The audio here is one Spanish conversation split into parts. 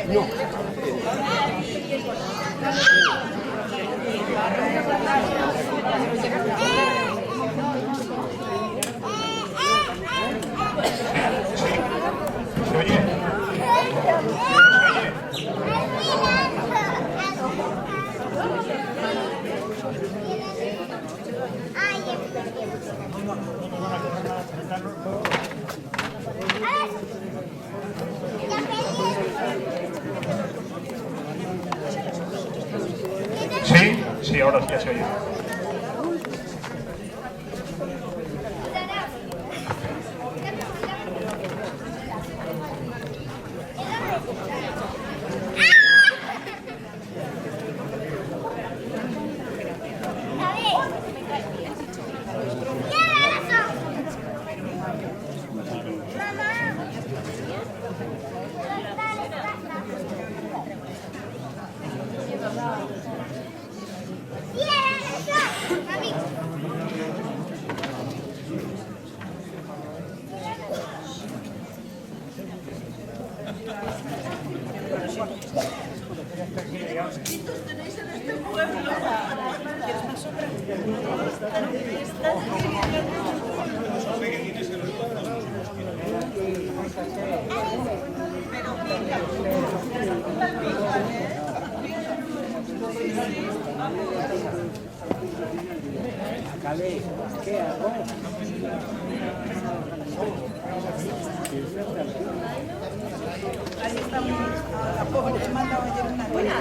No. ¿Se oye? Sí, sí, ahora sí ya se oye. ¿Qué hago? Ahí estamos, a poco le manda ayer una buena.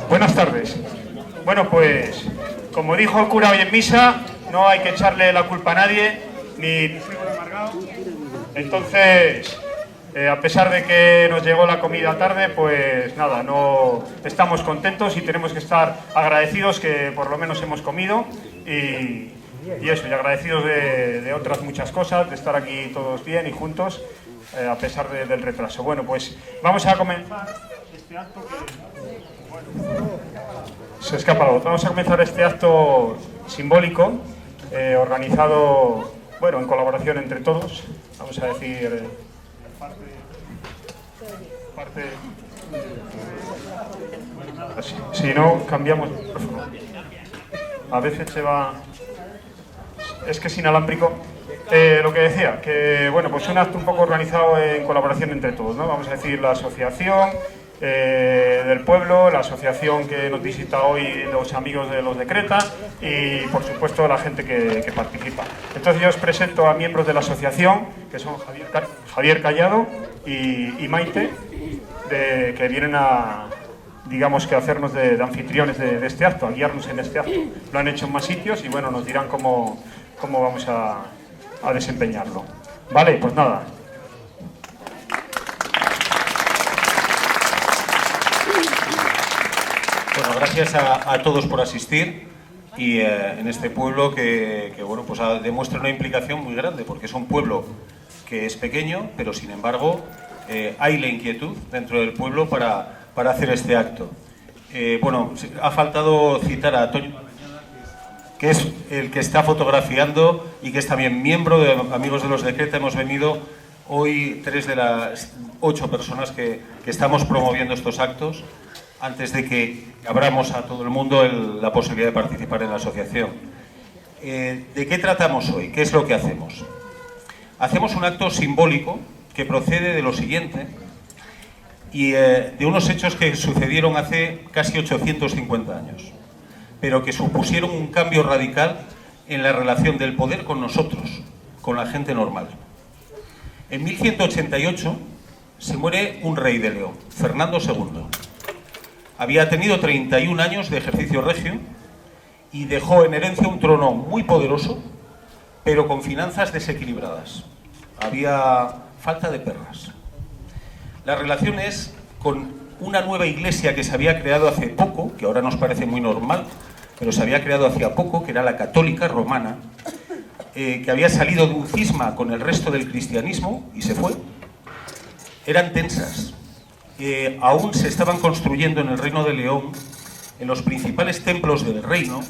Buenas tardes. Bueno, pues, como dijo el cura hoy en misa, no hay que echarle la culpa a nadie, ni fuego amargado. Entonces, a pesar de que nos llegó la comida tarde, pues nada, no estamos contentos y tenemos que estar agradecidos que por lo menos hemos comido y eso, y agradecidos de otras muchas cosas, de estar aquí todos bien y juntos, a pesar del retraso. Bueno, pues vamos a comenzar este acto que... Se escapa la voz. Vamos a comenzar este acto simbólico, organizado, bueno, en colaboración entre todos. Vamos a decir, parte... Si no, cambiamos el micrófono. A veces se va... Es que es inalámbrico. Lo que decía, que bueno, pues un acto un poco organizado en colaboración entre todos, ¿no? Vamos a decir la asociación del pueblo, la asociación que nos visita hoy, los amigos de los de Creta y por supuesto la gente que participa. Entonces yo os presento a miembros de la asociación, que son Javier Callado y Maite, que vienen a, digamos, que hacernos de anfitriones de este acto, a guiarnos en este acto. Lo han hecho en más sitios y bueno, nos dirán cómo vamos a desempeñarlo. Vale, pues nada. Bueno, gracias a todos por asistir y en este pueblo que bueno, pues demuestra una implicación muy grande, porque es un pueblo que es pequeño, pero sin embargo hay la inquietud dentro del pueblo para hacer este acto. Bueno, ha faltado citar a Toño, que es el que está fotografiando y que es también miembro de Amigos de los de Creta. Hemos venido hoy 3 de las 8 personas que estamos promoviendo estos actos antes de que abramos a todo el mundo la posibilidad de participar en la asociación. ¿De qué tratamos hoy? ¿Qué es lo que hacemos? Hacemos un acto simbólico que procede de lo siguiente y de unos hechos que sucedieron hace casi 850 años, pero que supusieron un cambio radical en la relación del poder con nosotros, con la gente normal. En 1188 se muere un rey de León, Fernando II. Había tenido 31 años de ejercicio regio y dejó en herencia un trono muy poderoso, pero con finanzas desequilibradas. Había falta de perras. Las relaciones con una nueva iglesia que se había creado hace poco, que ahora nos parece muy normal, pero se había creado hacía poco, que era la católica romana, que había salido de un cisma con el resto del cristianismo y se fue, eran tensas. Aún se estaban construyendo en el Reino de León, en los principales templos del reino,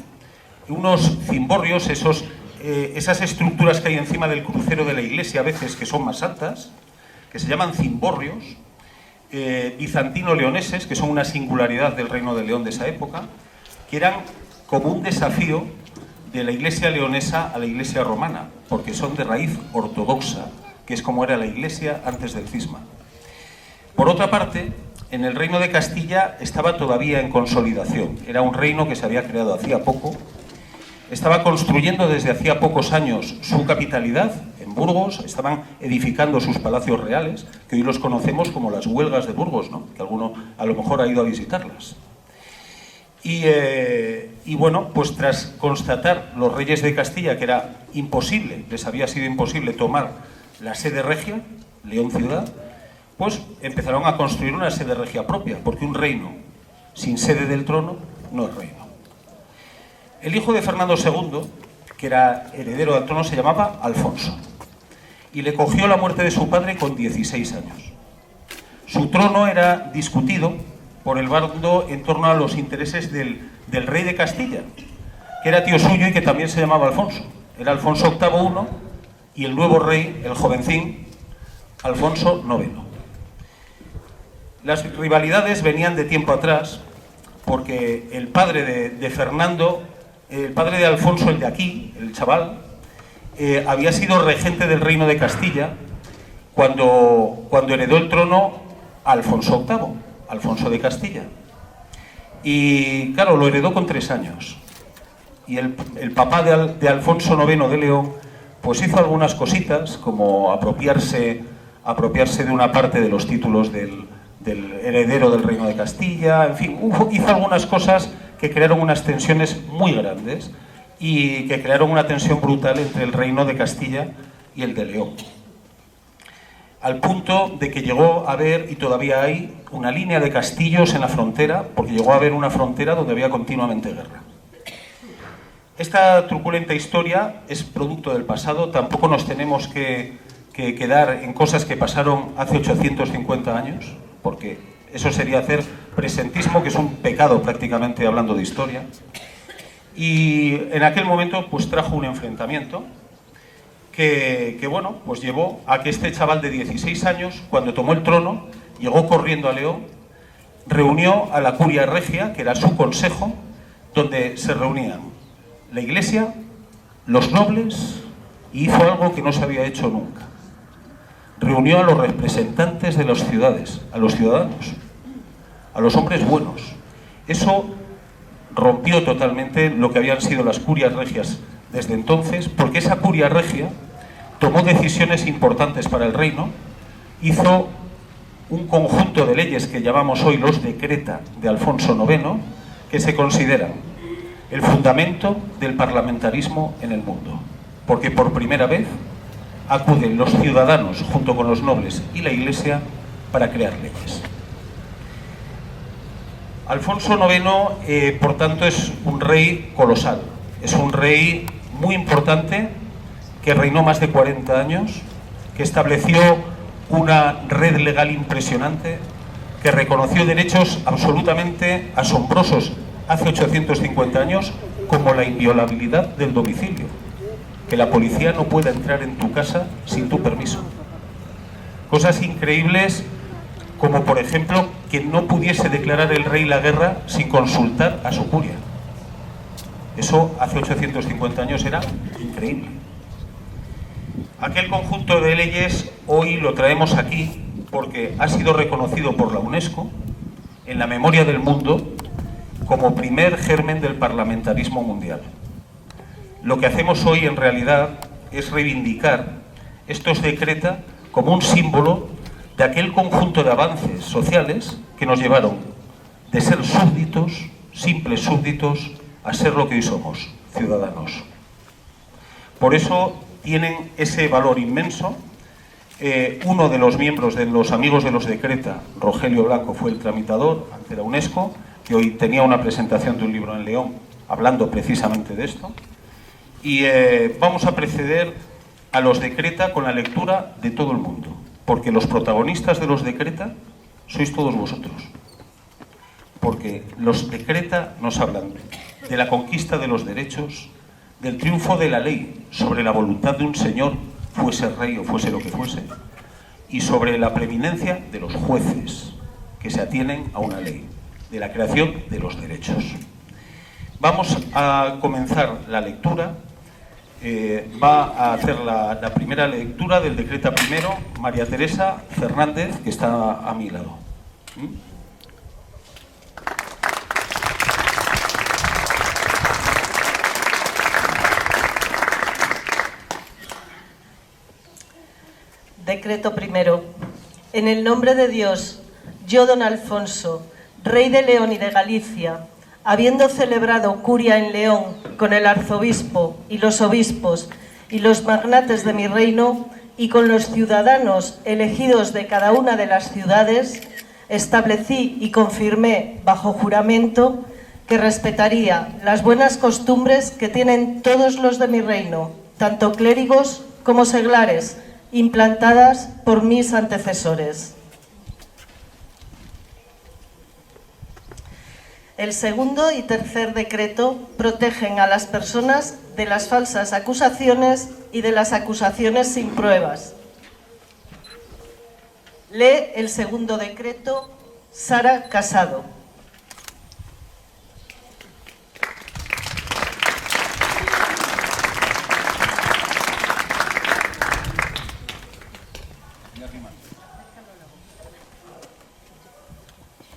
unos cimborrios, esas estructuras que hay encima del crucero de la iglesia, a veces que son más altas, que se llaman cimborrios, bizantino-leoneses, que son una singularidad del Reino de León de esa época, que eran como un desafío de la iglesia leonesa a la iglesia romana, porque son de raíz ortodoxa, que es como era la iglesia antes del cisma. Por otra parte, en el Reino de Castilla estaba todavía en consolidación. Era un reino que se había creado hacía poco. Estaba construyendo desde hacía pocos años su capitalidad, en Burgos. Estaban edificando sus palacios reales, que hoy los conocemos como las huelgas de Burgos, ¿no? Que alguno a lo mejor ha ido a visitarlas. Y bueno, pues tras constatar los reyes de Castilla que era imposible, les había sido imposible tomar la sede regia, León ciudad, pues empezaron a construir una sede regia propia, porque un reino sin sede del trono no es reino. El hijo de Fernando II, que era heredero del trono, se llamaba Alfonso, y le cogió la muerte de su padre con 16 años. Su trono era discutido por el bando en torno a los intereses del rey de Castilla, que era tío suyo y que también se llamaba Alfonso. Era Alfonso VIII I y el nuevo rey, el jovencín, Alfonso IX. Las rivalidades venían de tiempo atrás, porque el padre de Fernando, el padre de Alfonso, el de aquí, el chaval, había sido regente del Reino de Castilla cuando heredó el trono a Alfonso VIII, Alfonso de Castilla. Y claro, lo heredó con 3 años. Y el papá de Alfonso IX de León, pues hizo algunas cositas, como apropiarse de una parte de los títulos del heredero del Reino de Castilla, en fin, hizo algunas cosas que crearon unas tensiones muy grandes y que crearon una tensión brutal entre el Reino de Castilla y el de León. Al punto de que llegó a haber, y todavía hay, una línea de castillos en la frontera, porque llegó a haber una frontera donde había continuamente guerra. Esta truculenta historia es producto del pasado, tampoco nos tenemos que quedar en cosas que pasaron hace 850 años, porque eso sería hacer presentismo, que es un pecado prácticamente hablando de historia. Y en aquel momento pues trajo un enfrentamiento que bueno, pues llevó a que este chaval de 16 años, cuando tomó el trono, llegó corriendo a León, reunió a la curia regia, que era su consejo, donde se reunían la iglesia, los nobles, y hizo algo que no se había hecho nunca. Reunió a los representantes de las ciudades, a los ciudadanos, a los hombres buenos. Eso rompió totalmente lo que habían sido las curias regias desde entonces, porque esa curia regia tomó decisiones importantes para el reino, hizo un conjunto de leyes que llamamos hoy los Decreta de Alfonso IX, que se consideran el fundamento del parlamentarismo en el mundo, porque por primera vez acuden los ciudadanos junto con los nobles y la Iglesia para crear leyes. Alfonso IX, por tanto, es un rey colosal, es un rey muy importante que reinó más de 40 años, que estableció una red legal impresionante, que reconoció derechos absolutamente asombrosos hace 850 años, como la inviolabilidad del domicilio, que la policía no pueda entrar en tu casa sin tu permiso. Cosas increíbles como, por ejemplo, que no pudiese declarar el rey la guerra sin consultar a su curia. Eso hace 850 años era increíble. Aquel conjunto de leyes hoy lo traemos aquí porque ha sido reconocido por la UNESCO en la memoria del mundo como primer germen del parlamentarismo mundial. Lo que hacemos hoy en realidad es reivindicar estos decreta como un símbolo de aquel conjunto de avances sociales que nos llevaron de ser súbditos, simples súbditos, a ser lo que hoy somos, ciudadanos. Por eso tienen ese valor inmenso. Uno de los miembros de los Amigos de los Decreta, Rogelio Blanco, fue el tramitador ante la UNESCO, que hoy tenía una presentación de un libro en León hablando precisamente de esto. Y vamos a preceder a los Decreta con la lectura de todo el mundo, porque los protagonistas de los Decreta sois todos vosotros. Porque los Decreta nos hablan de la conquista de los derechos, del triunfo de la ley sobre la voluntad de un señor, fuese rey o fuese lo que fuese, y sobre la preeminencia de los jueces que se atienen a una ley, de la creación de los derechos. Vamos a comenzar la lectura. Va a hacer la primera lectura del Decreta primero María Teresa Fernández, que está a mi lado. Decreto primero. En el nombre de Dios, yo, don Alfonso, rey de León y de Galicia, habiendo celebrado curia en León con el arzobispo y los obispos y los magnates de mi reino y con los ciudadanos elegidos de cada una de las ciudades, establecí y confirmé bajo juramento que respetaría las buenas costumbres que tienen todos los de mi reino, tanto clérigos como seglares, implantadas por mis antecesores. El segundo y tercer decreto protegen a las personas de las falsas acusaciones y de las acusaciones sin pruebas. Lee el segundo decreto Sara Casado.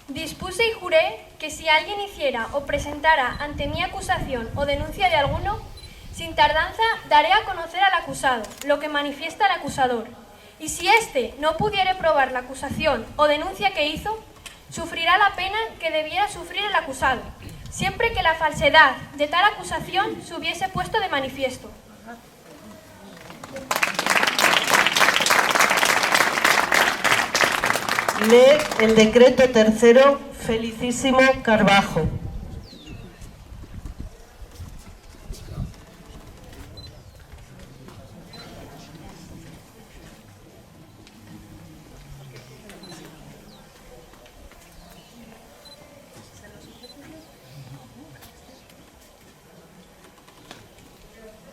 Dispuse y juré que si alguien hiciera o presentara ante mí acusación o denuncia de alguno, sin tardanza daré a conocer al acusado lo que manifiesta el acusador, y si éste no pudiere probar la acusación o denuncia que hizo, sufrirá la pena que debiera sufrir el acusado, siempre que la falsedad de tal acusación se hubiese puesto de manifiesto. Lee el decreto tercero Felicísimo Carbajo.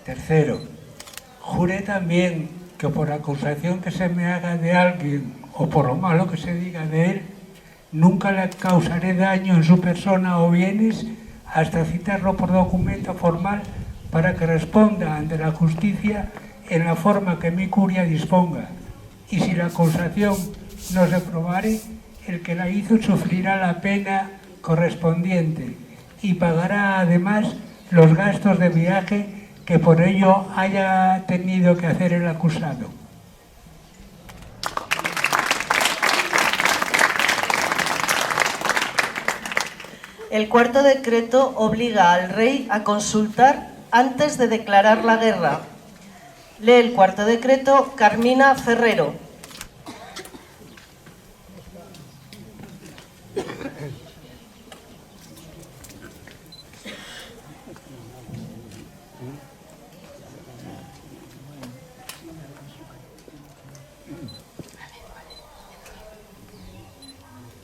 Tercero, juré también que por acusación que se me haga de alguien o por lo malo que se diga de él, nunca le causaré daño en su persona o bienes hasta citarlo por documento formal para que responda ante la justicia en la forma que mi curia disponga. Y si la acusación no se probare, el que la hizo sufrirá la pena correspondiente y pagará además los gastos de viaje que por ello haya tenido que hacer el acusado. El cuarto decreto obliga al rey a consultar antes de declarar la guerra. Lee el cuarto decreto Carmina Ferrero.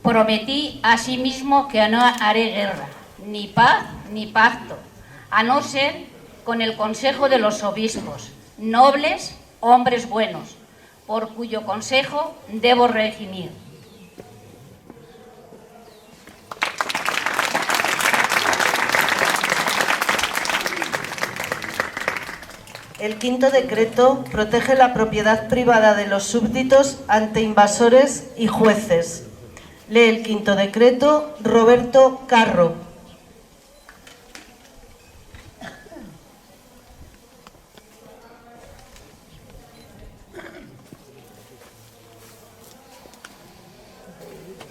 Prometí asimismo que no haré guerra, ni paz ni pacto, a no ser con el consejo de los obispos, nobles, hombres buenos, por cuyo consejo debo regimir. El quinto decreto protege la propiedad privada de los súbditos ante invasores y jueces. Lee el quinto decreto Roberto Carro.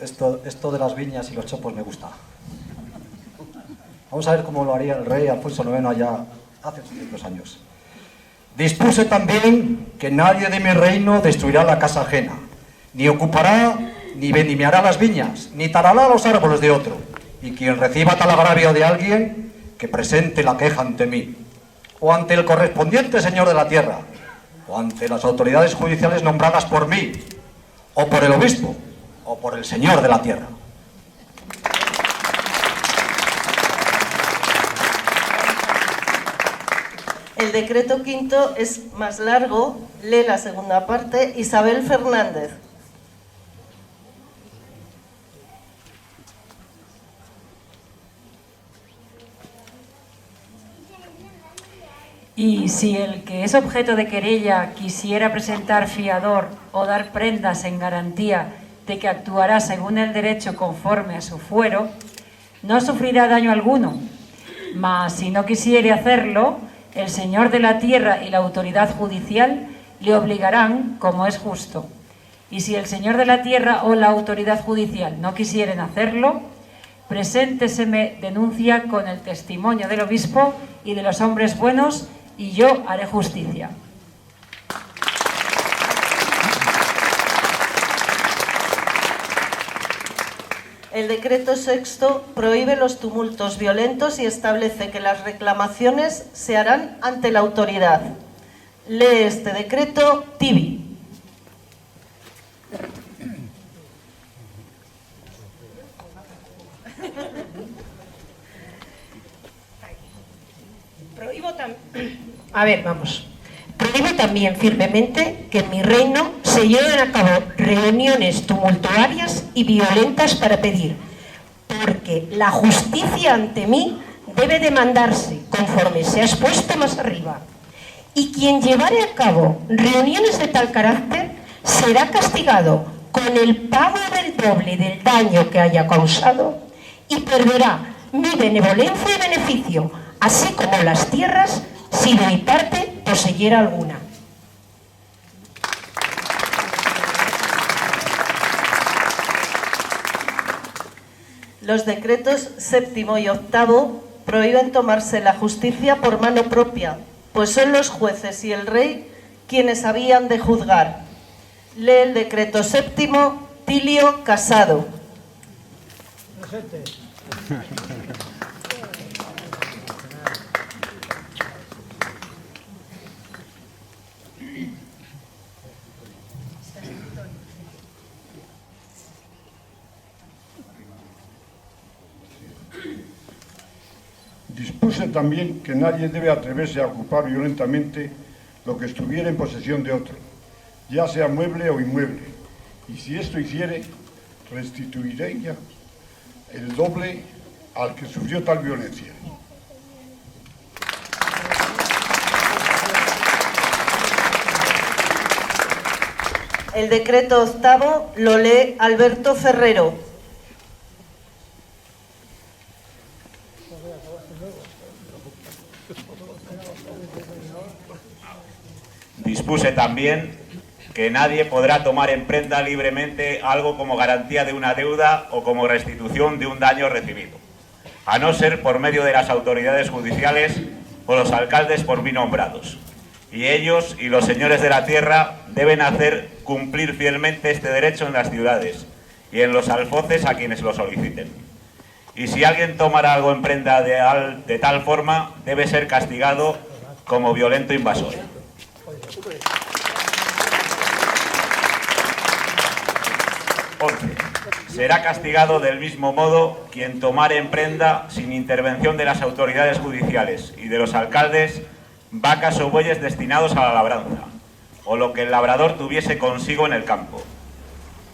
Esto de las viñas y los chopos me gusta. Vamos a ver cómo lo haría el rey Alfonso IX allá hace 800 años. Dispuse también que nadie de mi reino destruirá la casa ajena, ni ocupará, ni vendimiará las viñas, ni talará los árboles de otro. Y quien reciba tal agravio de alguien, que presente la queja ante mí, o ante el correspondiente señor de la tierra, o ante las autoridades judiciales nombradas por mí, o por el obispo, o por el señor de la tierra. El decreto quinto es más largo, lee la segunda parte, Isabel Fernández. Y si el que es objeto de querella quisiera presentar fiador o dar prendas en garantía de que actuará según el derecho conforme a su fuero, no sufrirá daño alguno, mas si no quisiere hacerlo, el señor de la tierra y la autoridad judicial le obligarán como es justo. Y si el señor de la tierra o la autoridad judicial no quisieren hacerlo, presénteseme denuncia con el testimonio del obispo y de los hombres buenos, y yo haré justicia. El decreto sexto prohíbe los tumultos violentos y establece que las reclamaciones se harán ante la autoridad. Lee este decreto Tibi. Prohíbo también firmemente que en mi reino se lleven a cabo reuniones tumultuarias y violentas para pedir, porque la justicia ante mí debe demandarse conforme se ha expuesto más arriba. Y quien llevare a cabo reuniones de tal carácter será castigado con el pago del doble del daño que haya causado y perderá mi benevolencia y beneficio, así como las tierras, si de mi parte poseyera alguna. Los decretos séptimo y octavo prohíben tomarse la justicia por mano propia, pues son los jueces y el rey quienes habían de juzgar. Lee el decreto séptimo Tilio Casado. Dispuse también que nadie debe atreverse a ocupar violentamente lo que estuviera en posesión de otro, ya sea mueble o inmueble, y si esto hiciere, restituiré ya el doble al que sufrió tal violencia. El decreto octavo lo lee Alberto Ferrero. Dispuse también que nadie podrá tomar en prenda libremente algo como garantía de una deuda o como restitución de un daño recibido, a no ser por medio de las autoridades judiciales o los alcaldes por mí nombrados. Y ellos y los señores de la tierra deben hacer cumplir fielmente este derecho en las ciudades y en los alfoces a quienes lo soliciten. Y si alguien tomara algo en prenda de tal forma, debe ser castigado como violento invasor. Será castigado del mismo modo quien tomare en prenda, sin intervención de las autoridades judiciales y de los alcaldes, vacas o bueyes destinados a la labranza, o lo que el labrador tuviese consigo en el campo,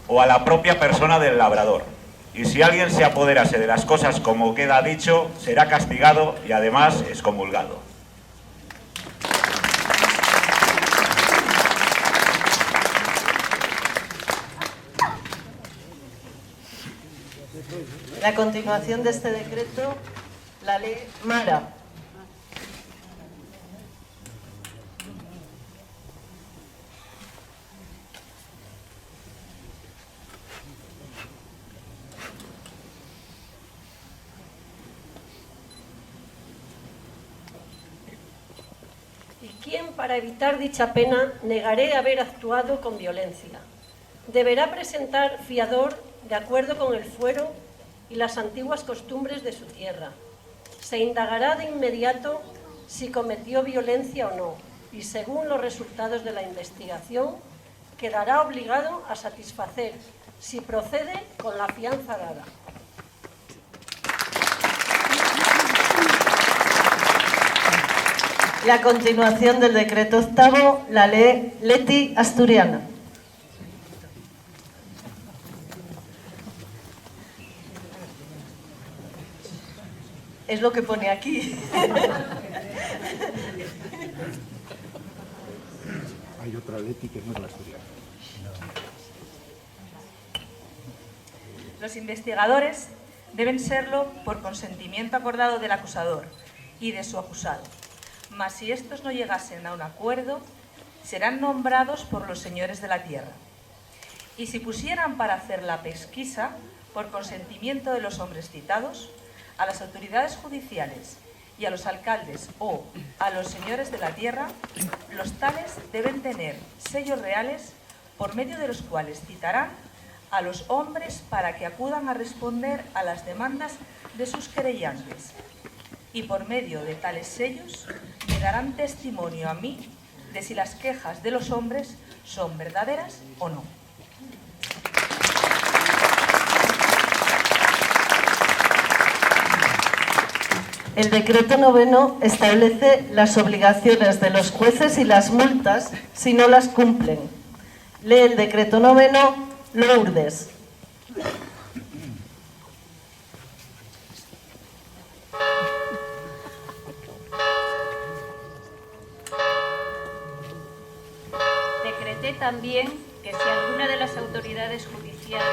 o a la propia persona del labrador. Y si alguien se apoderase de las cosas como queda dicho, será castigado y además excomulgado. La continuación de este decreto, la ley Mara. ¿Y quién, para evitar dicha pena, negaré haber actuado con violencia? Deberá presentar fiador de acuerdo con el fuero y las antiguas costumbres de su tierra. Se indagará de inmediato si cometió violencia o no, y según los resultados de la investigación, quedará obligado a satisfacer, si procede, con la fianza dada. La continuación del decreto octavo, la ley Leti Asturiana. Es lo que pone aquí. Hay otra Leti que no es la asturiana. Los investigadores deben serlo por consentimiento acordado del acusador y de su acusado. Mas si estos no llegasen a un acuerdo, serán nombrados por los señores de la tierra. Y si pusieran para hacer la pesquisa, por consentimiento de los hombres citados, a las autoridades judiciales y a los alcaldes o a los señores de la tierra, los tales deben tener sellos reales por medio de los cuales citarán a los hombres para que acudan a responder a las demandas de sus querellantes. Y por medio de tales sellos me darán testimonio a mí de si las quejas de los hombres son verdaderas o no. El decreto noveno establece las obligaciones de los jueces y las multas si no las cumplen. Lee el decreto noveno, Lourdes. Decreté también que si alguna de las autoridades judiciales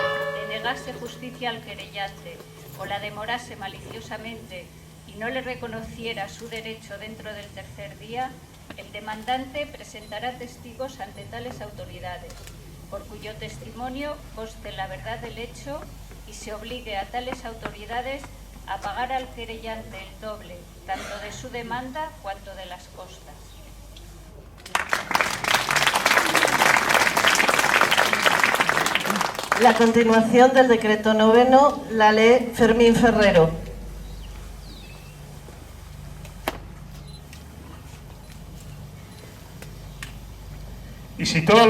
denegase justicia al querellante o la demorase maliciosamente y no le reconociera su derecho dentro del tercer día, el demandante presentará testigos ante tales autoridades, por cuyo testimonio conste la verdad del hecho y se obligue a tales autoridades a pagar al querellante el doble, tanto de su demanda cuanto de las costas. La continuación del decreto noveno, la ley Fermín Ferrero. Y si todas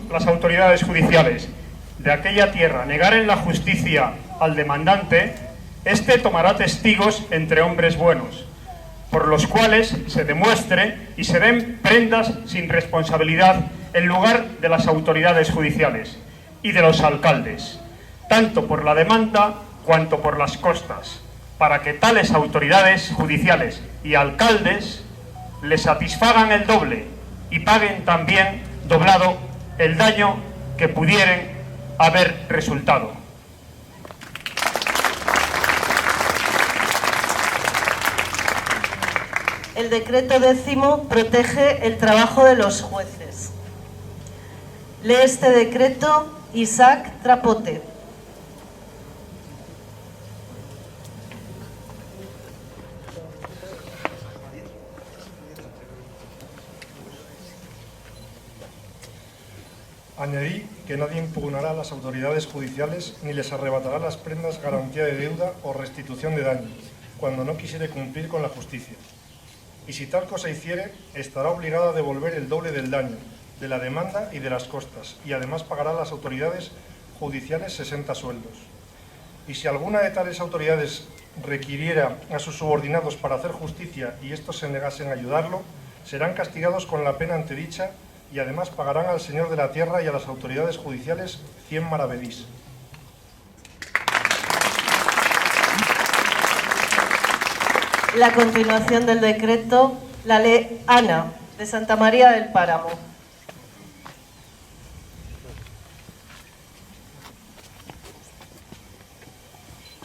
las autoridades judiciales de aquella tierra negaren la justicia al demandante, éste tomará testigos entre hombres buenos, por los cuales se demuestre y se den prendas sin responsabilidad en lugar de las autoridades judiciales y de los alcaldes, tanto por la demanda cuanto por las costas, para que tales autoridades judiciales y alcaldes le satisfagan el doble y paguen también doblado el daño que pudieren haber resultado. El decreto décimo protege el trabajo de los jueces. Lee este decreto Isaac Trapote. Añadí que nadie impugnará a las autoridades judiciales ni les arrebatará las prendas garantía de deuda o restitución de daño, cuando no quisiere cumplir con la justicia. Y si tal cosa hiciere, estará obligada a devolver el doble del daño, de la demanda y de las costas, y además pagará a las autoridades judiciales 60 sueldos. Y si alguna de tales autoridades requiriera a sus subordinados para hacer justicia y estos se negasen a ayudarlo, serán castigados con la pena antedicha y además pagarán al señor de la tierra y a las autoridades judiciales 100 maravedís. La continuación del decreto, la ley Ana, de Santa María del Páramo.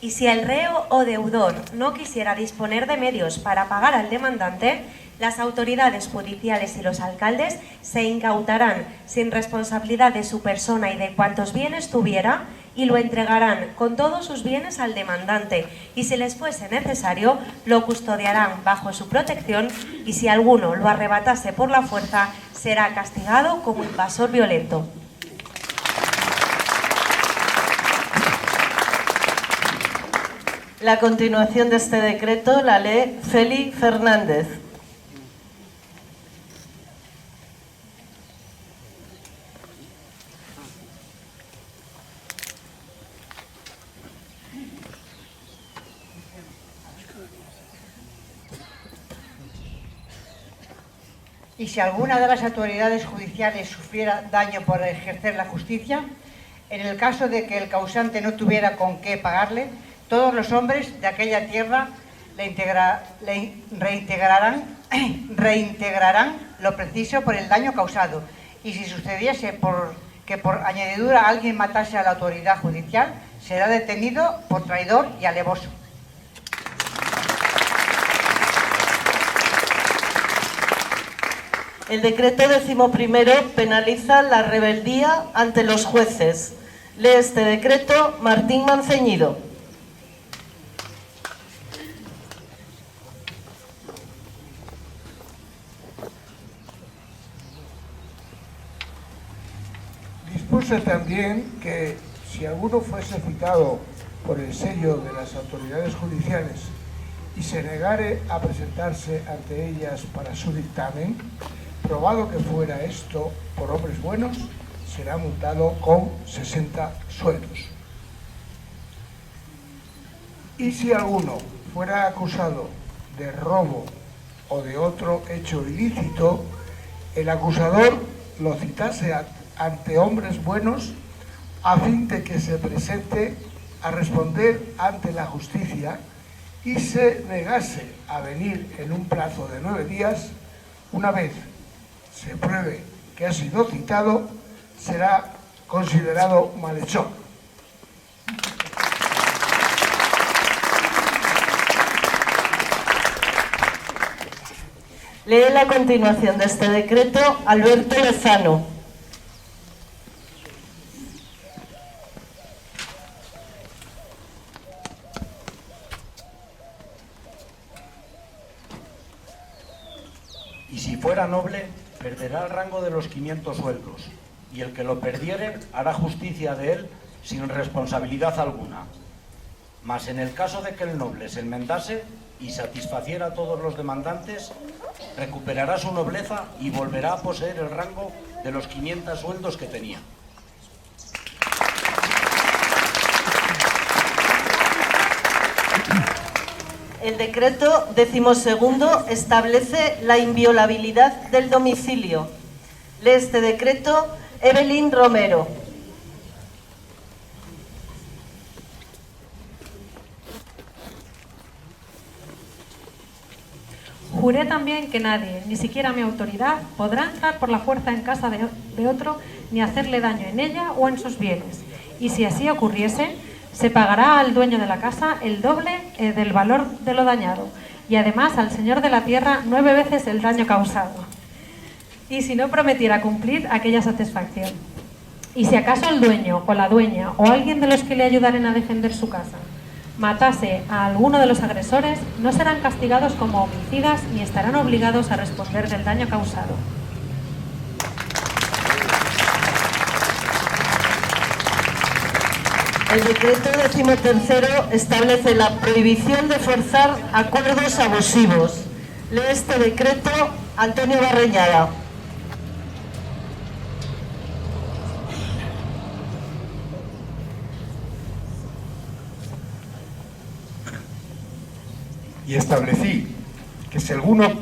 Y si el reo o deudor no quisiera disponer de medios para pagar al demandante, las autoridades judiciales y los alcaldes se incautarán sin responsabilidad de su persona y de cuantos bienes tuviera y lo entregarán con todos sus bienes al demandante y si les fuese necesario lo custodiarán bajo su protección y si alguno lo arrebatase por la fuerza será castigado como invasor violento. La continuación de este decreto la lee Feli Fernández. Y si alguna de las autoridades judiciales sufriera daño por ejercer la justicia, en el caso de que el causante no tuviera con qué pagarle, todos los hombres de aquella tierra reintegrarán lo preciso por el daño causado. Y si sucediese que por añadidura alguien matase a la autoridad judicial, será detenido por traidor y alevoso. El decreto 11º penaliza la rebeldía ante los jueces. Lee este decreto Martín Manceñido. Dispuse también que si alguno fuese citado por el sello de las autoridades judiciales y se negare a presentarse ante ellas para su dictamen, probado que fuera esto por hombres buenos, será multado con 60 sueldos. Y si alguno fuera acusado de robo o de otro hecho ilícito, el acusador lo citase ante hombres buenos a fin de que se presente a responder ante la justicia y se negase a venir en un plazo de 9 días, una vez se pruebe que ha sido citado, será considerado malhechor. Lee la continuación de este decreto Alberto Lozano. Y si fuera noble, perderá el rango de los 500 sueldos, y el que lo perdiere hará justicia de él sin responsabilidad alguna. Mas en el caso de que el noble se enmendase y satisfaciera a todos los demandantes, recuperará su nobleza y volverá a poseer el rango de los 500 sueldos que tenía. El decreto 12º establece la inviolabilidad del domicilio. Lee este decreto Evelyn Romero. Juré también que nadie, ni siquiera mi autoridad, podrá entrar por la fuerza en casa de otro ni hacerle daño en ella o en sus bienes. Y si así ocurriese, se pagará al dueño de la casa el doble del valor de lo dañado y además al señor de la tierra 9 veces el daño causado. Y si no prometiera cumplir aquella satisfacción. Y si acaso el dueño o la dueña o alguien de los que le ayudaren a defender su casa matase a alguno de los agresores, no serán castigados como homicidas ni estarán obligados a responder del daño causado. El decreto 13º establece la prohibición de forzar acuerdos abusivos. Lee este decreto Antonio Barreñada. Y establecí que si alguno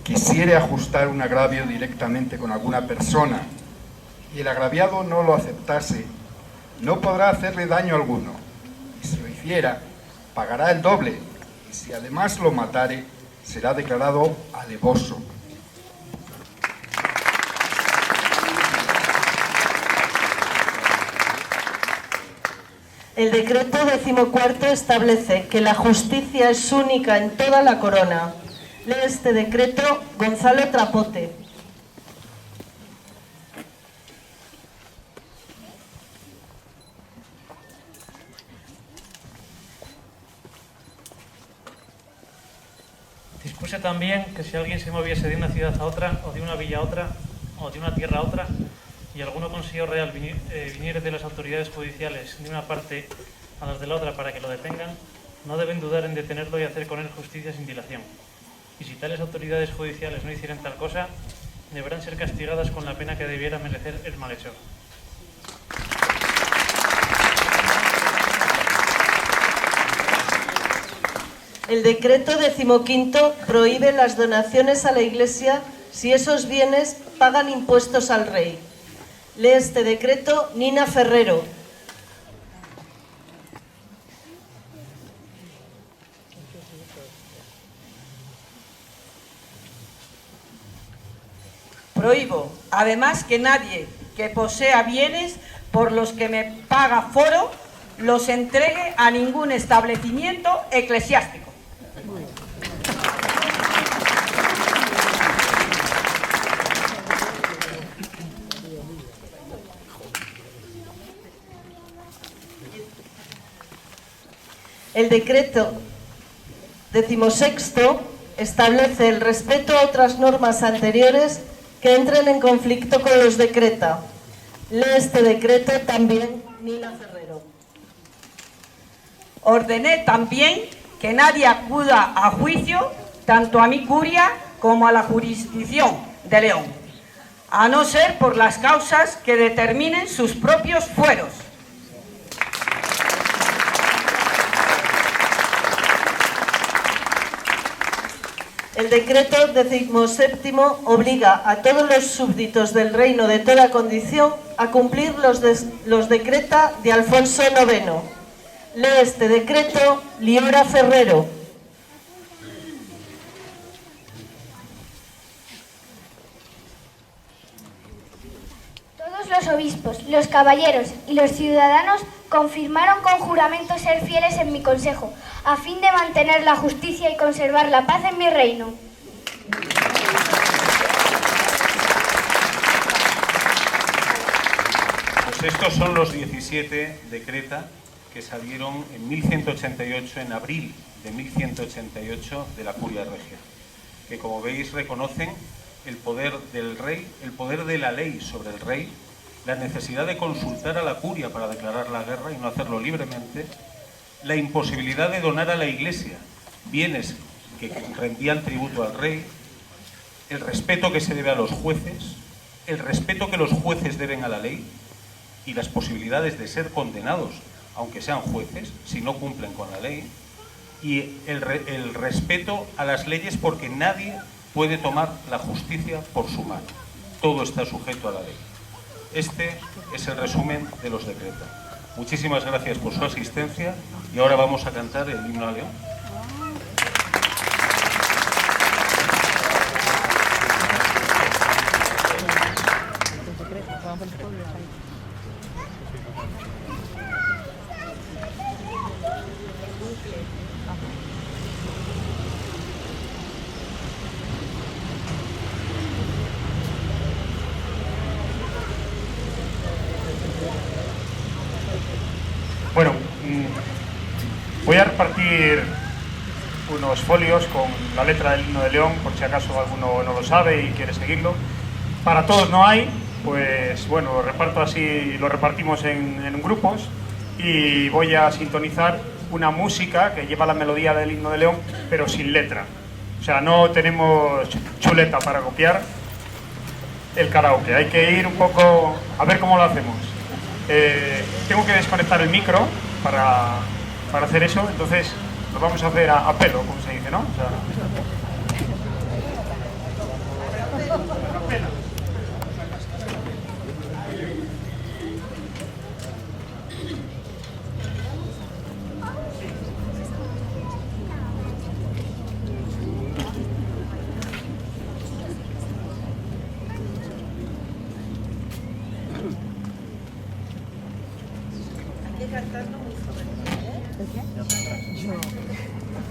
quisiere ajustar un agravio directamente con alguna persona y el agraviado no lo aceptase, no podrá hacerle daño alguno. Y si lo hiciera, pagará el doble. Y si además lo matare, será declarado alevoso. El decreto 14º establece que la justicia es única en toda la corona. Lee este decreto Gonzalo Trapote. Dispuse también que si alguien se moviese de una ciudad a otra, o de una villa a otra, o de una tierra a otra, y alguno consiguió real viniere de las autoridades judiciales de una parte a las de la otra para que lo detengan, no deben dudar en detenerlo y hacer con él justicia sin dilación. Y si tales autoridades judiciales no hicieran tal cosa, deberán ser castigadas con la pena que debiera merecer el malhechor. El decreto 15º prohíbe las donaciones a la Iglesia si esos bienes pagan impuestos al rey. Lee este decreto Nina Ferrero. Prohíbo, además, que nadie que posea bienes por los que me paga foro los entregue a ningún establecimiento eclesiástico. El decreto 16º establece el respeto a otras normas anteriores que entren en conflicto con los decreta. Lee este decreto también Nina Ferrero. Ordené también que nadie acuda a juicio tanto a mi curia como a la jurisdicción de León, a no ser por las causas que determinen sus propios fueros. El decreto 17º obliga a todos los súbditos del reino de toda condición a cumplir los decreta de Alfonso IX. Lee este decreto Liora Ferrero. Todos los obispos, los caballeros y los ciudadanos confirmaron con juramento ser fieles en mi consejo, a fin de mantener la justicia y conservar la paz en mi reino. Pues estos son los 17 decreta que salieron en 1188, en abril de 1188, de la Curia Regia, que como veis reconocen el poder del rey, el poder de la ley sobre el rey, la necesidad de consultar a la curia para declarar la guerra y no hacerlo libremente, la imposibilidad de donar a la Iglesia bienes que rendían tributo al rey, el respeto que se debe a los jueces, el respeto que los jueces deben a la ley y las posibilidades de ser condenados, aunque sean jueces, si no cumplen con la ley, y el respeto a las leyes, porque nadie puede tomar la justicia por su mano. Todo está sujeto a la ley. Este es el resumen de los decretos. Muchísimas gracias por su asistencia y ahora vamos a cantar el himno a León. Bueno, voy a repartir unos folios con la letra del himno de León, por si acaso alguno no lo sabe y quiere seguirlo. Para todos no hay, pues bueno, lo reparto así, lo repartimos en grupos y voy a sintonizar una música que lleva la melodía del himno de León, pero sin letra. O sea, no tenemos chuleta para copiar el karaoke, hay que ir un poco a ver cómo lo hacemos. Tengo que desconectar el micro para hacer eso, entonces lo vamos a hacer a pelo, como se dice, ¿no? O sea, Hay que cantarlo muy fuerte.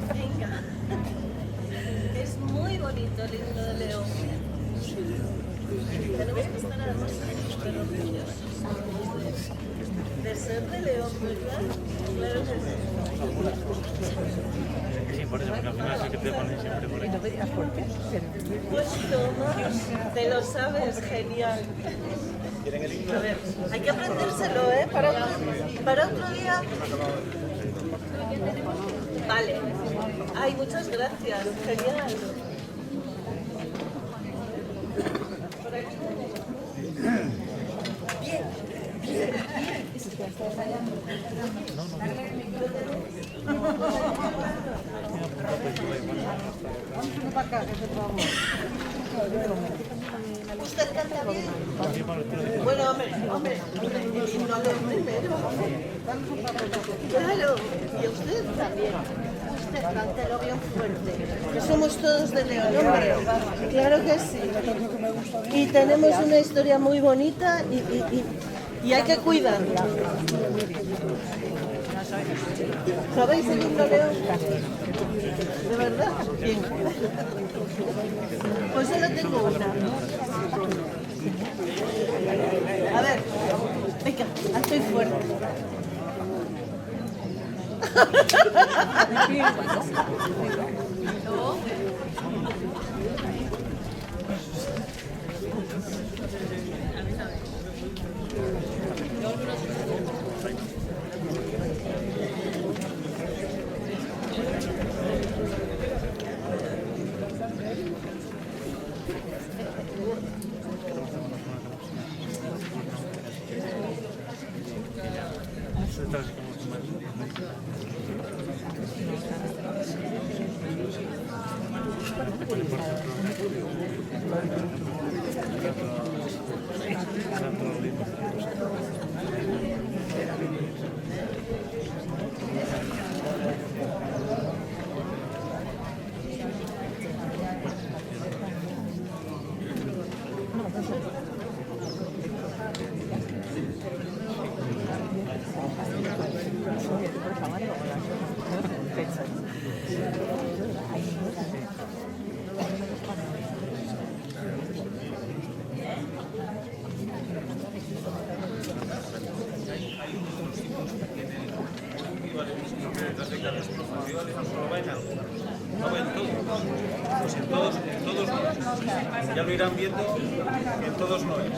Venga. Es muy bonito el himno de León. Tenemos que estar además súper orgullosos de ser de León, ¿verdad? Claro que sí. Sí, por eso, porque al final es el que te pones siempre por ahí. ¿No verías por qué? Pues toma, te lo sabes, genial. A ver, hay que aprendérselo, ¿eh? Para otro día. Vale. Ay, muchas gracias, genial. Bien, bien, bien. ¿Usted canta bien? Bueno, hombre, el himno León primero. Claro, y usted también. Usted cántelo bien fuerte. Que somos todos de León, hombre. Claro que sí. Y tenemos una historia muy bonita y hay que cuidarla. ¿Sabéis el himno León? ¿De verdad? Bien. Pues solo tengo una. A ver, venga, estoy fuerte. Pues en todos no es. Ya lo irán viendo que en todos no es.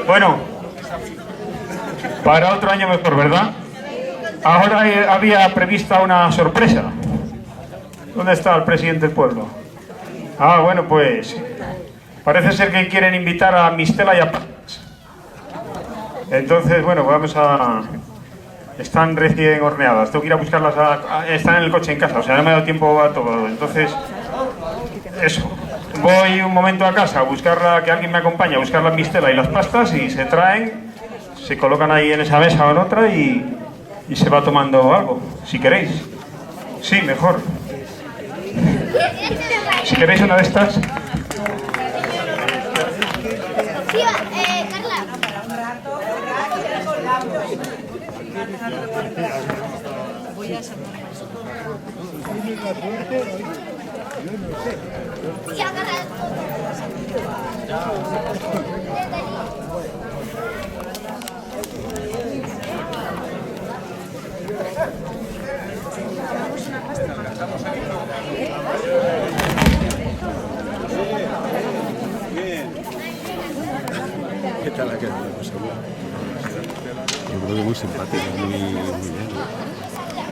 Bueno, para otro año mejor, ¿verdad? Ahora había prevista una sorpresa. ¿Dónde está el presidente del pueblo? Ah, bueno, pues parece ser que quieren invitar a Mistela y a Pastas. Entonces, bueno, vamos a... Están recién horneadas, tengo que ir a buscarlas, están en el coche en casa, o sea, no me ha dado tiempo a todo. Entonces, eso, voy un momento a casa a buscarla, que alguien me acompañe a buscar la mistela y las pastas y se traen, se colocan ahí en esa mesa o en otra y se va tomando algo, si queréis. Sí, mejor. Si queréis una de estas. Voy a ¿Qué tal ha quedado? Yo creo que muy simpático, muy bien.